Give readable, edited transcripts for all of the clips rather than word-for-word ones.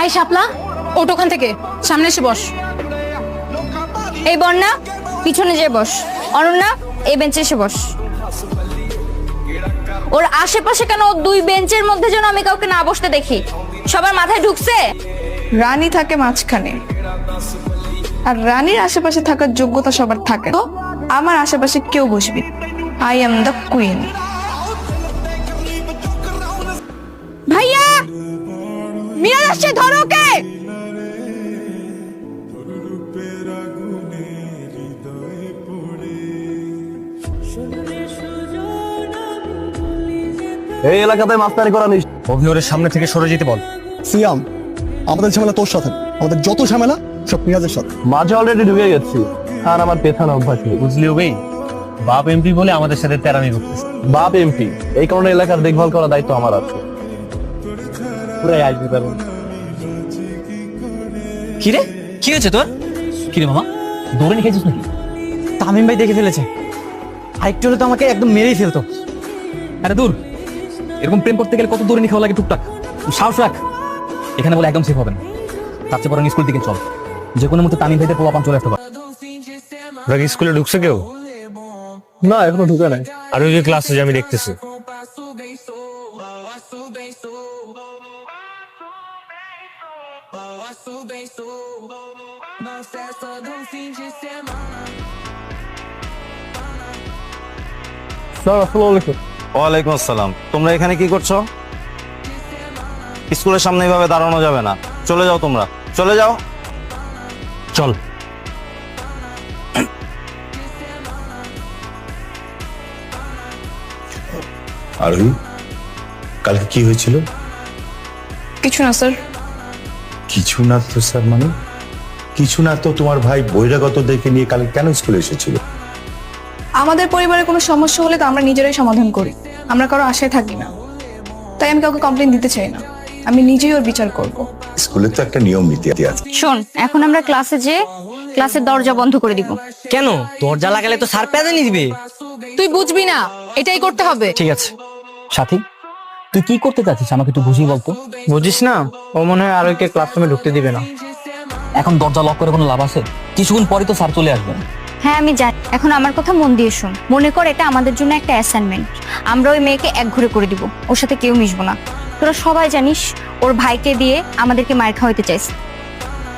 এই শাপলা, ওঠ ওখান থেকে, সামনে এসে বস। এই বন্যা, পিছনে যেয়ে বস। অনন্যা, এই বেঞ্চে এসে বস। ওর আশেপাশে কেন ওর দুই বেঞ্চের মধ্যে যেন আমি কাউকে না বসতে দেখি। সবার মাথায় ঢুকছে? রানী থাকে মাঝখানে, আর রানীর আশেপাশে থাকার যোগ্যতা সবার থাকে। তো আমার আশেপাশে কেউ বসবি, আই এম দ্য কুইন। ভাইয়া, মিরাজ আসছে, ধরো ওকে। এই এলাকাতে মাস্তানি করা নিস। অভিওরের সামনে থেকে সরে যেতে বল। সিয়াম, আমাদের ঝামেলা তোর সাথে, আমাদের যত ঝামেলা সব পেঁয়াজের সাথে। মাঝে অলরেডি ঢুকে গেছি, আর আমার পেছানো অভ্যাস নেই। বুঝলি ওবেই, বাপ এমপি বলে আমাদের সাথে তেরামি করতেছে। বাপ এমপি, এই কারণে এলাকার দেখভাল করার দায়িত্ব আমার আছে। পুরাই আসবি পারবো। কি রে, কি হয়েছে তোর? কি রে মামা, দৌড়ে নিয়ে খেয়েছিস নাকি? তামিম ভাই দেখে ফেলেছে, আরেকটু হলে তো আমাকে একদম মেরেই ফেলতো। আরে দূর, এরকম প্রেম করতে গেলে কত দৌড়ে নিয়ে খাওয়া লাগে টুকটাক। সাহস রাখ, এখানে বলে একদম সেফ হবে না। তার চেয়ে বরং স্কুল দিকে চল, যে কোনো মুহূর্তে তামিম ভাইদের পোলাপান চলে আসতে পারে। ওরা কি স্কুলে ঢুকছে কেউ? না, এখনো ঢুকে নাই। আর ওই যে ক্লাসে যে আমি দেখতেছি, স্যার, আসসালামু আলাইকুম। ওয়ালাইকুম আসসালাম। তোমরা এখানে কি করছো? স্কুলের সামনে এইভাবে দাঁড়ানো যাবে না, চলে যাও, তোমরা চলে যাও। চল। আরোহী, কালকে কি হয়েছিল? কিছু না স্যার। কিছু না তো স্যার মানে? কিছু না তো তোমার ভাই বহিরাগত দেখে নিয়ে কালকে কেন স্কুলে এসেছিল? আমাদের পরিবারে কোনো সমস্যা হলে তো আমরা নিজেরাই সমাধান করি, আমরা কারো আশায় থাকি না। তাই আমি কাউকে কমপ্লেন দিতে চাই না, আমি নিজেই ওর বিচার করব। স্কুলে তো একটা নিয়ম নীতি আছে। শোন, এখন আমরা ক্লাসে যে ক্লাসের দরজা বন্ধ করে দিব। কেন? দরজা লাগালে তো স্যার প্যাদানি দিবে। তুই বুঝবি না, এটাই করতে হবে। ঠিক আছে। সাথী, তুই কি করতে চাচ্ছিস আমাকে একটু বুঝিয়ে বলতো। বুঝিস না, ও মনে হয় আরোহীকে ক্লাসরুমে ঢুকতে দিবে না। এখন দরজা লক করে কোনো লাভ আছে? কিছুক্ষণ পরে তো স্যার চলে আসবেন। হ্যাঁ আমি জানি, এখন আমার কথা মন দিয়ে শোন। মনে কর এটা আমাদের জন্য একটা অ্যাসাইনমেন্ট। আমরা ওই মেয়েকে একঘরে করে দিব, ওর সাথে কেউ মিশবো না। তোরা সবাই জানিস ওর ভাইকে দিয়ে আমাদেরকে মার খাওয়াইতে চাইছে।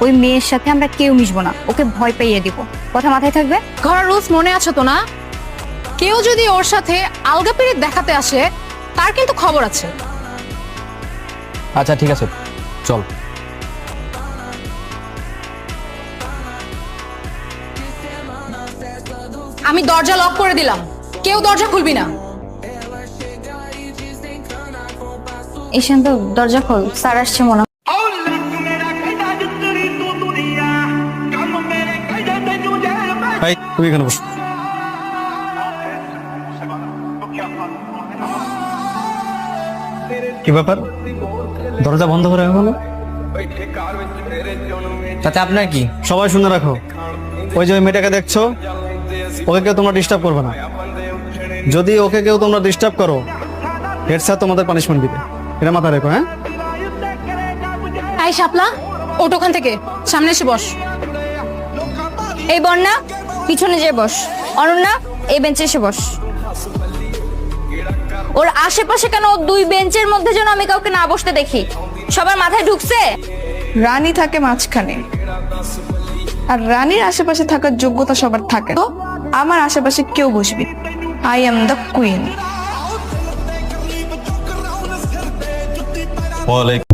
ওই মেয়ের সাথে আমরা কেউ মিশবো না, ওকে ভয় পাইয়ে দিব। কথা মাথায় থাকবে? ঘরের রুলস মনে আছে তো না? কেউ যদি ওর সাথে আলগা পিরিত দেখাতে আসে, তার কিন্তু খবর আছে। আচ্ছা ঠিক আছে, চল। আমি দরজা লক করে দিলাম, কেউ দরজা খুলবি না। ঈশান্ত, দরজা খোল, স্যার আসছে মনে হয়। ভাই তুমি এখানে বস। কি ব্যাপার, দরজা বন্ধ করে হলো? তাতে আপনার কি? সবাই শুনে রাখো, ওই যে ওই মেয়েটাকে দেখছো, ওকে কেউ তোমরা ডিস্টার্ব করবে না। যদি ওকে কেউ তোমরা ডিস্টার্ব করো, হেড স্যার তোমাদের পানিশমেন্ট দিবে, এটা মাথায় রেখো। হ্যাঁ, এই শাপলা, ওঠ ওখান থেকে, সামনে এসে বস। এই বন্যা, পিছনে যেয়ে বস। অনন্যা, এই বেঞ্চে এসে বস। ওর আশেপাশে কেন ওর দুই বেঞ্চের মধ্যে যেন আমি কাউকে না বসতে দেখি। সবার মাথায় ঢুকছে? রানী থাকে মাঝখানে, আর রানীর আশেপাশে থাকার যোগ্যতা সবার থাকে। তো আমার আশেপাশে কেউ বসবি, আই এম দ্য কুইন। ওয়ালাইকুম